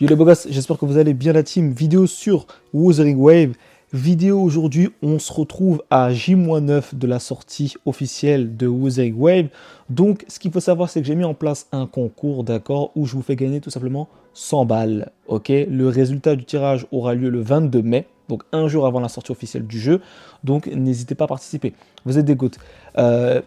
Yo les beaux gosses, j'espère que vous allez bien la team. Vidéo sur Wuthering Wave. Vidéo aujourd'hui, on se retrouve à J-9 de la sortie officielle de Wuthering Wave. Donc ce qu'il faut savoir, c'est que j'ai mis en place un concours, d'accord, où je vous fais gagner tout simplement 100 balles, ok. Le résultat du tirage aura lieu le 22 mai, donc un jour avant la sortie officielle du jeu. Donc n'hésitez pas à participer, vous êtes des goats.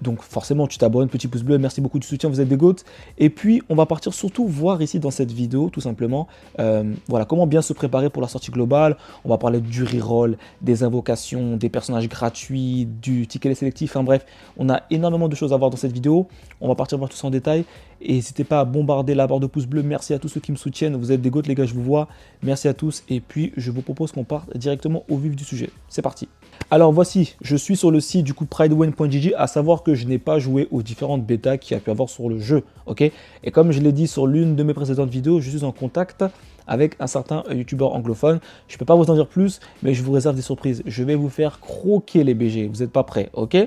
Donc forcément tu t'abonnes, petit pouce bleu, merci beaucoup du soutien, vous êtes des goats. Et puis on va partir surtout voir ici dans cette vidéo tout simplement voilà, comment bien se préparer pour la sortie globale. On va parler du reroll, des invocations, des personnages gratuits, du ticket sélectif, enfin bref, on a énormément de choses à voir dans cette vidéo. On va partir voir tout ça en détail. Et n'hésitez pas à bombarder la barre de pouce bleu. Merci à tous ceux qui me soutiennent. Vous êtes des goats les gars, je vous vois. Merci à tous. Et puis je vous propose qu'on parte directement au vif du sujet. C'est parti. Alors voici, je suis sur le site du coup pridewin.gg, à savoir que je n'ai pas joué aux différentes bêtas qu'il y a pu avoir sur le jeu, ok. Et comme je l'ai dit sur l'une de mes précédentes vidéos, je suis en contact avec un certain youtubeur anglophone. Je ne peux pas vous en dire plus, mais je vous réserve des surprises. Je vais vous faire croquer les BG, vous n'êtes pas prêts, ok.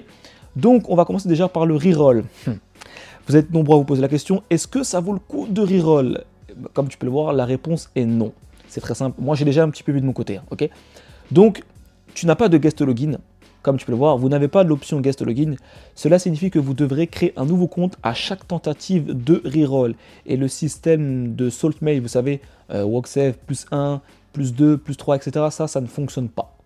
Donc on va commencer déjà par le reroll. Vous êtes nombreux à vous poser la question, est-ce que ça vaut le coup de reroll? Comme tu peux le voir, la réponse est non. C'est très simple, moi j'ai déjà un petit peu vu de mon côté, ok. Donc tu n'as pas de guest login, comme tu peux le voir, vous n'avez pas l'option guest login. Cela signifie que vous devrez créer un nouveau compte à chaque tentative de reroll. Et le système de Salt Mail, vous savez, WalkSafe, plus 1, plus 2, plus 3, etc., ça ne fonctionne pas.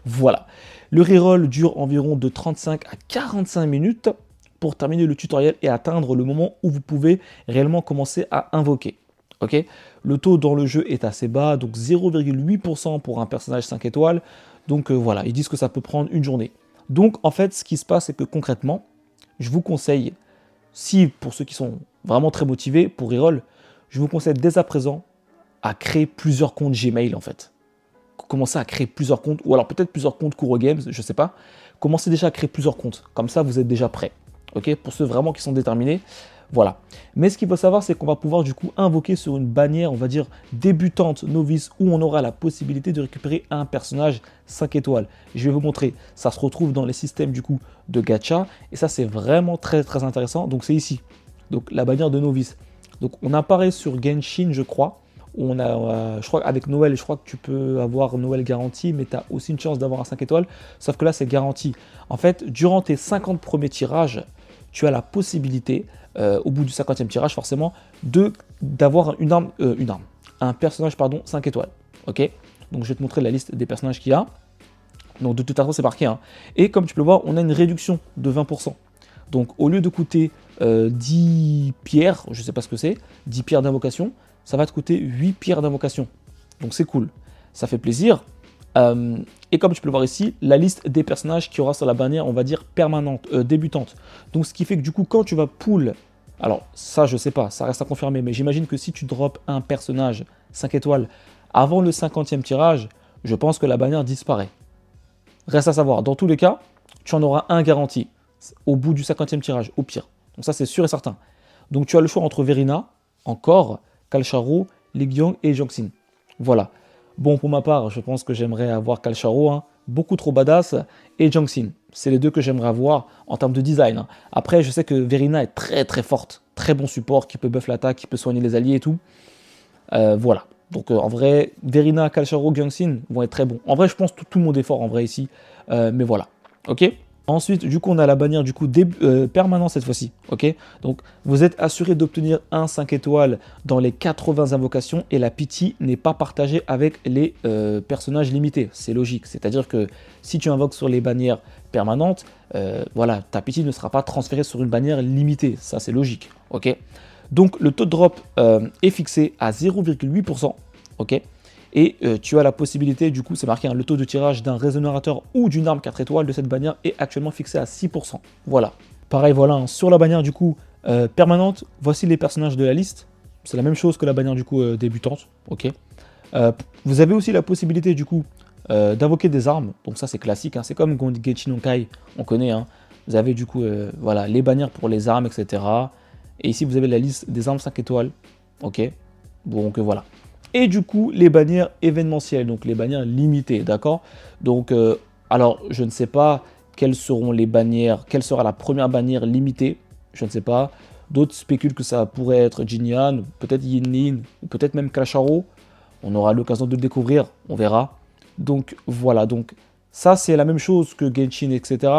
Voilà. Le reroll dure environ de 35 à 45 minutes pour terminer le tutoriel et atteindre le moment où vous pouvez réellement commencer à invoquer. Okay, le taux dans le jeu est assez bas, donc 0,8% pour un personnage 5 étoiles. Donc voilà, ils disent que ça peut prendre une journée. Donc en fait, ce qui se passe, c'est que concrètement, je vous conseille, si pour ceux qui sont vraiment très motivés pour reroll, je vous conseille dès à présent à créer plusieurs comptes Gmail en fait. Commencez à créer plusieurs comptes, ou alors peut-être plusieurs comptes Kuro Games, je ne sais pas. Commencez déjà à créer plusieurs comptes, comme ça vous êtes déjà prêts. Ok, pour ceux vraiment qui sont déterminés. Voilà. Mais ce qu'il faut savoir, c'est qu'on va pouvoir du coup invoquer sur une bannière, on va dire débutante, novice, où on aura la possibilité de récupérer un personnage 5 étoiles. Je vais vous montrer, ça se retrouve dans les systèmes du coup de gacha, et ça c'est vraiment très très intéressant. Donc c'est ici, donc la bannière de novice. Donc on apparaît sur Genshin, je crois, où on a, je crois avec Noël, je crois que tu peux avoir Noël garanti, mais tu as aussi une chance d'avoir un 5 étoiles, sauf que là c'est garanti. En fait, durant tes 50 premiers tirages, tu as la possibilité, au bout du 50e tirage forcément, d'avoir un personnage pardon, 5 étoiles. Ok. Donc je vais te montrer la liste des personnages qu'il y a. Donc de toute façon c'est marqué. Hein. Et comme tu peux le voir, on a une réduction de 20%. Donc au lieu de coûter 10 pierres, je ne sais pas ce que c'est, 10 pierres d'invocation, ça va te coûter 8 pierres d'invocation. Donc c'est cool, ça fait plaisir. Et comme tu peux le voir ici, la liste des personnages qui aura sur la bannière, on va dire permanente, débutante. Donc ce qui fait que du coup, quand tu vas pull, alors ça je sais pas, ça reste à confirmer, mais j'imagine que si tu drops un personnage 5 étoiles avant le 50e tirage, je pense que la bannière disparaît. Reste à savoir, dans tous les cas, tu en auras un garanti au bout du 50e tirage, au pire. Donc ça c'est sûr et certain. Donc tu as le choix entre Verina, encore, Kalsharo, Legion et Joxin. Voilà. Bon, pour ma part, je pense que j'aimerais avoir Kalsharo, hein, beaucoup trop badass, et Joxin. C'est les deux que j'aimerais avoir en termes de design. Hein. Après, je sais que Verina est très très forte, très bon support, qui peut buff l'attaque, qui peut soigner les alliés et tout. Voilà. Donc en vrai, Verina, Kalsharo, Joxin vont être très bons. En vrai, je pense tout le monde est fort en vrai ici. Mais voilà. Ok. Ensuite, du coup, on a la bannière du coup permanent cette fois-ci, ok. Donc, vous êtes assuré d'obtenir un 5 étoiles dans les 80 invocations et la pity n'est pas partagée avec les personnages limités. C'est logique, c'est-à-dire que si tu invoques sur les bannières permanentes, voilà, ta pity ne sera pas transférée sur une bannière limitée. Ça, c'est logique, ok. Donc, le taux de drop est fixé à 0,8%, ok. Et tu as la possibilité, du coup, c'est marqué, hein, le taux de tirage d'un résonateur ou d'une arme 4 étoiles de cette bannière est actuellement fixé à 6%. Voilà. Pareil, voilà, hein, sur la bannière, du coup, permanente, voici les personnages de la liste. C'est la même chose que la bannière, du coup, débutante. Ok. Vous avez aussi la possibilité, du coup, d'invoquer des armes. Donc ça, c'est classique. Hein, c'est comme Genshin Honkai, on connaît. Hein. Vous avez, du coup, voilà, les bannières pour les armes, etc. Et ici, vous avez la liste des armes 5 étoiles. Ok. Donc, voilà. Et du coup, les bannières événementielles, donc les bannières limitées, d'accord. Donc, alors, je ne sais pas quelles seront les bannières, quelle sera la première bannière limitée, je ne sais pas. D'autres spéculent que ça pourrait être Jinyan, peut-être Yinlin, ou peut-être même Kalasharo. On aura l'occasion de le découvrir, on verra. Donc voilà, donc ça c'est la même chose que Genshin, etc.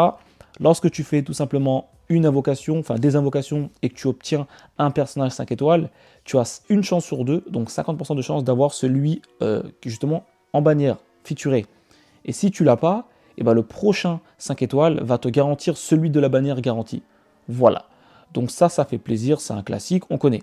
Lorsque tu fais tout simplement une invocation, enfin des invocations et que tu obtiens un personnage 5 étoiles, tu as une chance sur deux, donc 50% de chance d'avoir celui qui est justement en bannière, featuré. Et si tu l'as pas, eh ben, le prochain 5 étoiles va te garantir celui de la bannière garantie. Voilà. Donc ça fait plaisir, c'est un classique, on connaît.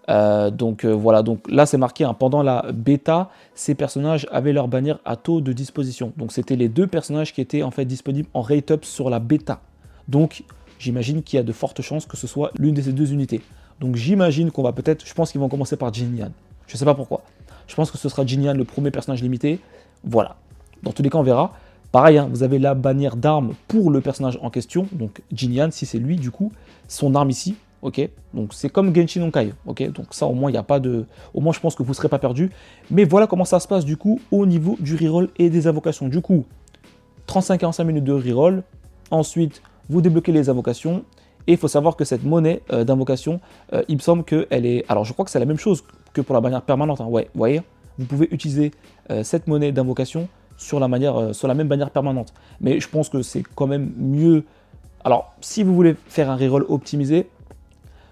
Voilà, donc là c'est marqué, hein, pendant la bêta, ces personnages avaient leur bannière à taux de disposition. Donc c'était les deux personnages qui étaient en fait disponibles en rate up sur la bêta. Donc j'imagine qu'il y a de fortes chances que ce soit l'une de ces deux unités. Donc j'imagine qu'on va peut-être, je pense qu'ils vont commencer par Jinyan. Je sais pas pourquoi. Je pense que ce sera Jinyan le premier personnage limité. Voilà. Dans tous les cas on verra. Pareil, hein, vous avez la bannière d'armes pour le personnage en question. Donc Jinyan, si c'est lui du coup, son arme ici. Ok, donc c'est comme Genshin Honkai, ok, donc ça au moins il n'y a pas de, au moins je pense que vous ne serez pas perdu, mais voilà comment ça se passe du coup au niveau du reroll et des invocations. Du coup, 35-45 minutes de reroll, ensuite vous débloquez les invocations, et il faut savoir que cette monnaie d'invocation, il me semble qu'elle est, alors je crois que c'est la même chose que pour la bannière permanente, hein. Ouais, vous voyez, vous pouvez utiliser cette monnaie d'invocation sur la même bannière permanente, mais je pense que c'est quand même mieux, alors si vous voulez faire un reroll optimisé,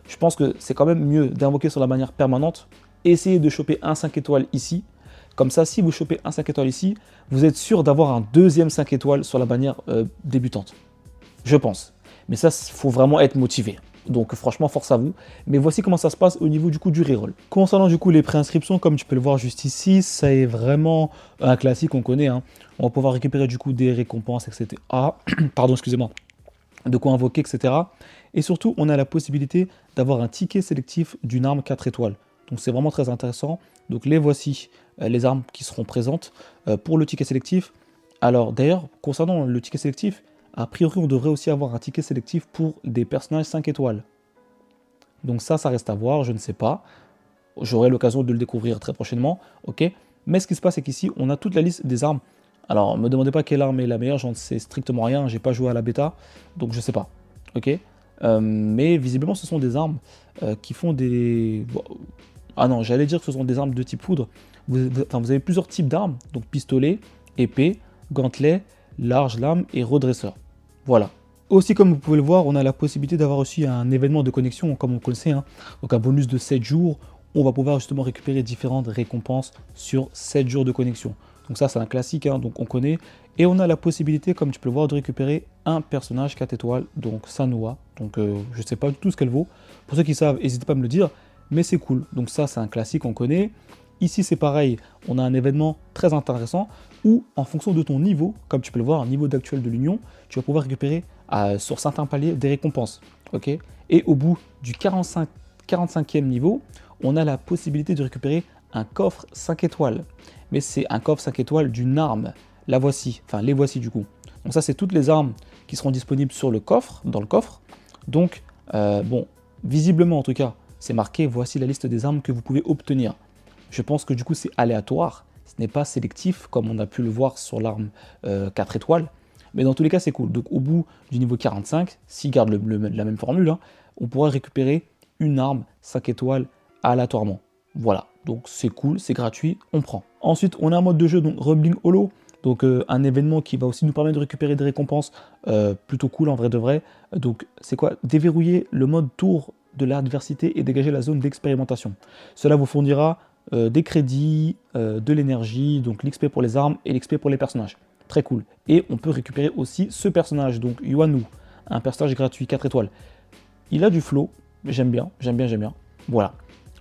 je pense que c'est quand même mieux d'invoquer sur la manière permanente, essayez de choper un 5 étoiles ici, comme ça si vous chopez un 5 étoiles ici, vous êtes sûr d'avoir un deuxième 5 étoiles sur la bannière débutante, je pense. Mais ça, il faut vraiment être motivé. Donc franchement, force à vous. Mais voici comment ça se passe au niveau du coup du reroll. Concernant du coup les préinscriptions, comme tu peux le voir juste ici, ça est vraiment un classique, on connaît, hein. On va pouvoir récupérer du coup des récompenses, etc. Ah, pardon, excusez-moi. De quoi invoquer, etc. Et surtout, on a la possibilité d'avoir un ticket sélectif d'une arme 4 étoiles. Donc c'est vraiment très intéressant. Donc les voici, les armes qui seront présentes pour le ticket sélectif. Alors d'ailleurs, concernant le ticket sélectif, a priori on devrait aussi avoir un ticket sélectif pour des personnages 5 étoiles. Donc ça reste à voir, je ne sais pas. J'aurai l'occasion de le découvrir très prochainement, ok. Mais ce qui se passe, c'est qu'ici, on a toute la liste des armes. Alors, ne me demandez pas quelle arme est la meilleure, j'en sais strictement rien, j'ai pas joué à la bêta, donc je sais pas, ok. Mais visiblement, ce sont des armes qui font des... Bon, ah non, j'allais dire que ce sont des armes de type foudre. Vous avez plusieurs types d'armes, donc pistolet, épée, gantelet, large lame et redresseur. Voilà. Aussi, comme vous pouvez le voir, on a la possibilité d'avoir aussi un événement de connexion, comme on le sait, hein. Donc un bonus de 7 jours, on va pouvoir justement récupérer différentes récompenses sur 7 jours de connexion. Donc ça, c'est un classique, hein, donc on connaît. Et on a la possibilité, comme tu peux le voir, de récupérer un personnage 4 étoiles, donc Sanua. Donc je ne sais pas du tout ce qu'elle vaut. Pour ceux qui savent, n'hésitez pas à me le dire, mais c'est cool. Donc ça, c'est un classique, on connaît. Ici, c'est pareil, on a un événement très intéressant où, en fonction de ton niveau, comme tu peux le voir, un niveau d'actuel de l'Union, tu vas pouvoir récupérer sur certains paliers des récompenses. Okay, et au bout du 45e niveau, on a la possibilité de récupérer un coffre 5 étoiles. Mais c'est un coffre 5 étoiles d'une arme. La voici, enfin les voici du coup. Donc ça, c'est toutes les armes qui seront disponibles sur le coffre, dans le coffre. Donc, bon, visiblement en tout cas, c'est marqué, voici la liste des armes que vous pouvez obtenir. Je pense que du coup, c'est aléatoire. Ce n'est pas sélectif, comme on a pu le voir sur l'arme 4 étoiles. Mais dans tous les cas, c'est cool. Donc au bout du niveau 45, s'il garde la même formule, hein, on pourra récupérer une arme 5 étoiles aléatoirement. Voilà, donc c'est cool, c'est gratuit, on prend. Ensuite, on a un mode de jeu, donc Rumbling Hollow. Donc un événement qui va aussi nous permettre de récupérer des récompenses plutôt cool en vrai de vrai. Donc c'est quoi? Déverrouiller le mode tour de l'adversité et dégager la zone d'expérimentation. Cela vous fournira des crédits, de l'énergie, donc l'XP pour les armes et l'XP pour les personnages. Très cool. Et on peut récupérer aussi ce personnage, donc Yuanu, un personnage gratuit, 4 étoiles. Il a du flow, j'aime bien. Voilà.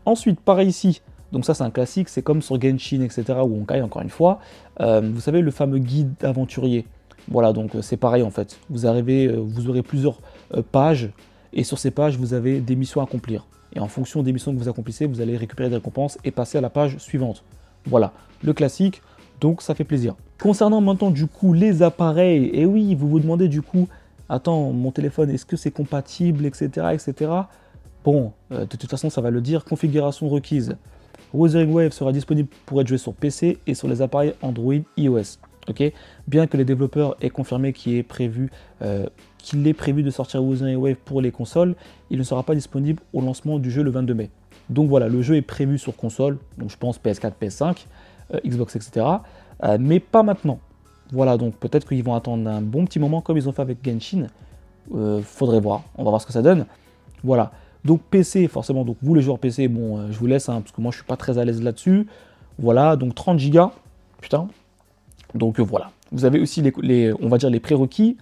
Ensuite, pareil ici, donc ça c'est un classique, c'est comme sur Genshin, etc. ou Honkai, encore une fois. Vous savez, le fameux guide aventurier. Voilà, donc c'est pareil en fait. Vous arrivez, vous aurez plusieurs pages, et sur ces pages, vous avez des missions à accomplir. Et en fonction des missions que vous accomplissez, vous allez récupérer des récompenses et passer à la page suivante. Voilà, le classique, donc ça fait plaisir. Concernant maintenant du coup les appareils, et oui, vous vous demandez du coup, attends, mon téléphone, est-ce que c'est compatible, etc., etc. Bon, de toute façon, ça va le dire, configuration requise. Wuthering Waves sera disponible pour être joué sur PC et sur les appareils Android iOS. Okay, bien que les développeurs aient confirmé qu'il est prévu de sortir Wuthering Waves pour les consoles, il ne sera pas disponible au lancement du jeu le 22 mai. Donc voilà, le jeu est prévu sur console, donc je pense PS4, PS5, Xbox, etc. Mais pas maintenant. Voilà, donc peut-être qu'ils vont attendre un bon petit moment comme ils ont fait avec Genshin. Faudrait voir, on va voir ce que ça donne. Voilà, donc PC, forcément, donc vous les joueurs PC, bon, je vous laisse, hein, parce que moi je suis pas très à l'aise là-dessus. Voilà, donc 30 Go, putain. Donc voilà, vous avez aussi on va dire les prérequis.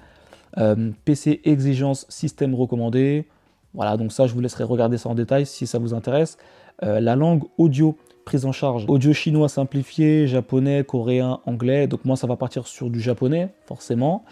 PC exigence système recommandé. Voilà, donc ça, je vous laisserai regarder ça en détail si ça vous intéresse. La langue audio prise en charge. Audio chinois simplifié, japonais, coréen, anglais. Donc moi, ça va partir sur du japonais, forcément.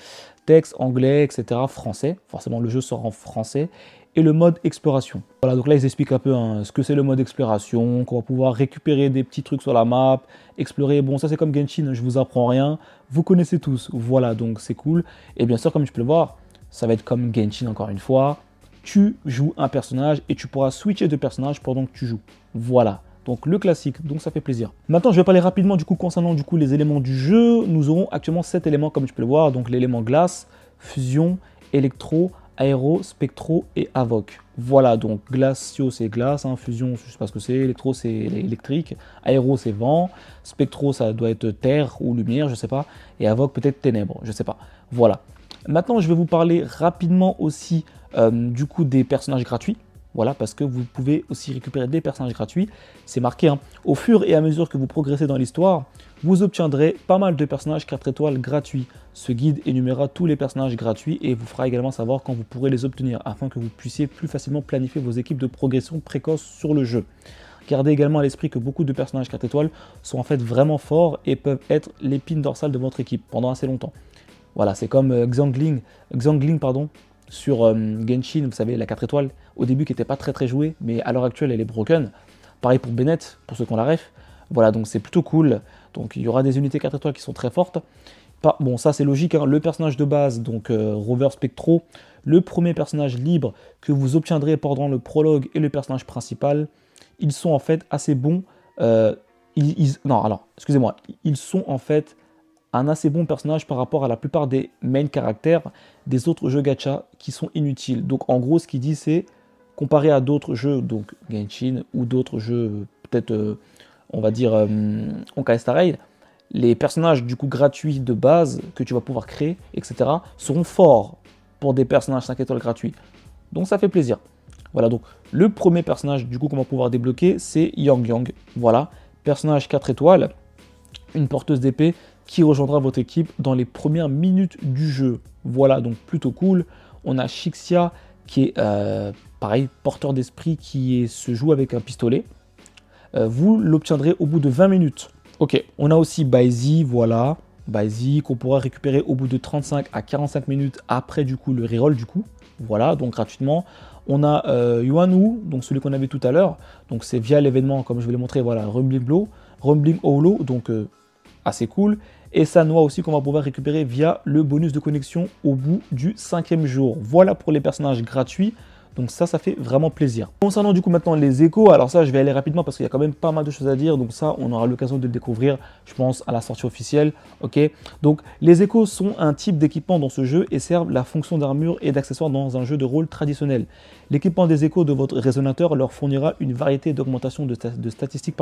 Texte, anglais, etc. Français. Forcément, le jeu sort en français. Et le mode exploration. Voilà, donc là, ils expliquent un peu hein, ce que c'est le mode exploration, qu'on va pouvoir récupérer des petits trucs sur la map, explorer. Bon, ça, c'est comme Genshin, je vous apprends rien. Vous connaissez tous. Voilà, donc c'est cool. Et bien sûr, comme tu peux le voir, ça va être comme Genshin encore une fois. Tu joues un personnage et tu pourras switcher de personnage pendant que tu joues. Voilà. Donc le classique, donc ça fait plaisir. Maintenant, je vais parler rapidement du coup concernant du coup les éléments du jeu. Nous aurons actuellement 7 éléments comme tu peux le voir. Donc l'élément glace, fusion, électro, aéro, spectro et avoc. Voilà, donc glacio c'est glace, hein, fusion je sais pas ce que c'est, électro c'est électrique, aéro c'est vent, spectro ça doit être terre ou lumière, je sais pas, et avoc peut-être ténèbres, je sais pas. Voilà. Maintenant je vais vous parler rapidement aussi du coup des personnages gratuits. Voilà, parce que vous pouvez aussi récupérer des personnages gratuits. C'est marqué, hein. Au fur et à mesure que vous progressez dans l'histoire, vous obtiendrez pas mal de personnages 4 étoiles gratuits. Ce guide énumérera tous les personnages gratuits et vous fera également savoir quand vous pourrez les obtenir, afin que vous puissiez plus facilement planifier vos équipes de progression précoce sur le jeu. Gardez également à l'esprit que beaucoup de personnages 4 étoiles sont en fait vraiment forts et peuvent être l'épine dorsale de votre équipe pendant assez longtemps. Voilà, c'est comme Xiangling, pardon, sur Genshin, vous savez, la 4 étoiles, au début qui n'était pas très jouée, mais à l'heure actuelle elle est broken. Pareil pour Bennett, pour ceux qui ont la ref. Voilà, donc c'est plutôt cool. Donc il y aura des unités 4 étoiles qui sont très fortes. Bon, ça c'est logique, hein. Le personnage de base, donc Rover Spectro, le premier personnage libre que vous obtiendrez pendant le prologue et le personnage principal, ils sont en fait assez bons. Non, alors, excusez-moi, ils sont en fait un assez bon personnage par rapport à la plupart des main caractères des autres jeux gacha qui sont inutiles. Donc en gros, ce qu'il dit, c'est comparé à d'autres jeux, donc Genshin ou d'autres jeux, peut-être, on va dire, Honkai Star Rail, les personnages du coup gratuits de base que tu vas pouvoir créer, etc., seront forts pour des personnages 5 étoiles gratuits. Donc ça fait plaisir. Voilà, donc le premier personnage du coup qu'on va pouvoir débloquer, c'est Yang Yang. Voilà, personnage 4 étoiles, une porteuse d'épée qui rejoindra votre équipe dans les premières minutes du jeu. Voilà, donc plutôt cool. On a Shixia qui est, pareil, porteur d'esprit qui se joue avec un pistolet. Vous l'obtiendrez au bout de 20 minutes. Ok, on a aussi Baizi, voilà. Baizi qu'on pourra récupérer au bout de 35 à 45 minutes après du coup le reroll du coup. Voilà, donc gratuitement. On a Yuanwu, donc celui qu'on avait tout à l'heure. Donc c'est via l'événement, comme je vous l'ai montré, voilà, Rumbling Hollow, donc assez cool. Et Sanwa aussi qu'on va pouvoir récupérer via le bonus de connexion au bout du 5e jour. Voilà pour les personnages gratuits. Donc ça fait vraiment plaisir. Concernant du coup maintenant les échos, alors ça je vais aller rapidement parce qu'il y a quand même pas mal de choses à dire. Donc ça on aura l'occasion de le découvrir, je pense, à la sortie officielle. Ok. Donc les échos sont un type d'équipement dans ce jeu et servent la fonction d'armure et d'accessoires dans un jeu de rôle traditionnel. L'équipement des échos de votre résonateur leur fournira une variété d'augmentation de statistiques,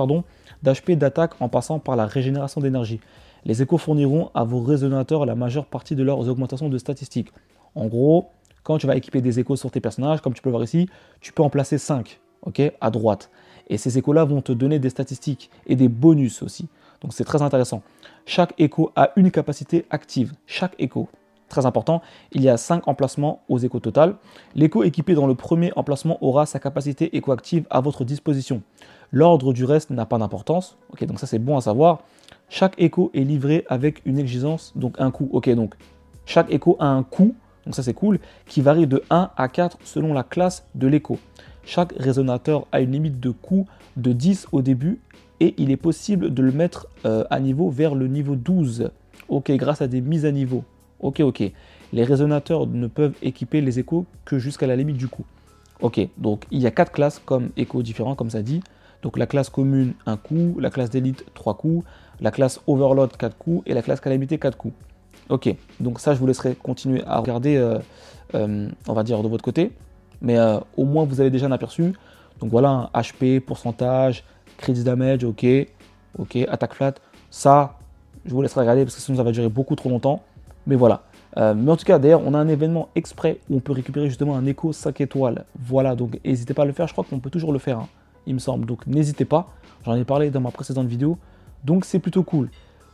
d'HP, d'attaque en passant par la régénération d'énergie. Les échos fourniront à vos résonateurs la majeure partie de leurs augmentations de statistiques. En gros, quand tu vas équiper des échos sur tes personnages, comme tu peux le voir ici, tu peux en placer 5, ok, à droite. Et ces échos-là vont te donner des statistiques et des bonus aussi. Donc c'est très intéressant. Chaque écho a une capacité active. Chaque écho, très important, il y a 5 emplacements aux échos total. L'écho équipé dans le premier emplacement aura sa capacité écho active à votre disposition. L'ordre du reste n'a pas d'importance. Ok, donc ça c'est bon à savoir. Chaque écho est livré avec une exigence, donc un coût. Ok, donc chaque écho a un coût. Donc ça c'est cool, qui varie de 1 à 4 selon la classe de l'écho. Chaque résonateur a une limite de coût de 10 au début et il est possible de le mettre à niveau vers le niveau 12. Ok, grâce à des mises à niveau. Ok. Les résonateurs ne peuvent équiper les échos que jusqu'à la limite du coût. Ok, donc il y a 4 classes comme échos différents, comme ça dit. Donc la classe commune, 1 coup, la classe d'élite, 3 coups, la classe overload, 4 coups et la classe calamité, 4 coups. Ok, donc ça je vous laisserai continuer à regarder, on va dire de votre côté, mais au moins vous avez déjà un aperçu. Donc voilà, un HP, pourcentage, crit damage, ok, ok, attaque flat. Ça, je vous laisserai regarder parce que sinon ça va durer beaucoup trop longtemps. Mais voilà. Mais en tout cas, d'ailleurs, on a un événement exprès où on peut récupérer justement un écho 5 étoiles. Voilà, donc n'hésitez pas à le faire. Je crois qu'on peut toujours le faire, hein, il me semble. Donc n'hésitez pas. J'en ai parlé dans ma précédente vidéo. Donc c'est plutôt cool.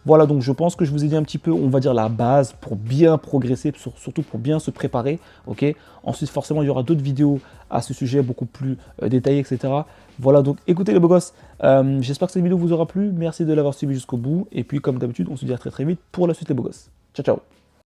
Voilà, donc je pense que je vous ai dit un petit peu, on va dire, la base pour bien progresser, surtout pour bien se préparer, ok. Ensuite, forcément, il y aura d'autres vidéos à ce sujet, beaucoup plus détaillées, etc. Voilà, donc écoutez les beaux gosses, j'espère que cette vidéo vous aura plu. Merci de l'avoir suivi jusqu'au bout. Et puis, comme d'habitude, on se dit à très très vite pour la suite les beaux gosses. Ciao, ciao.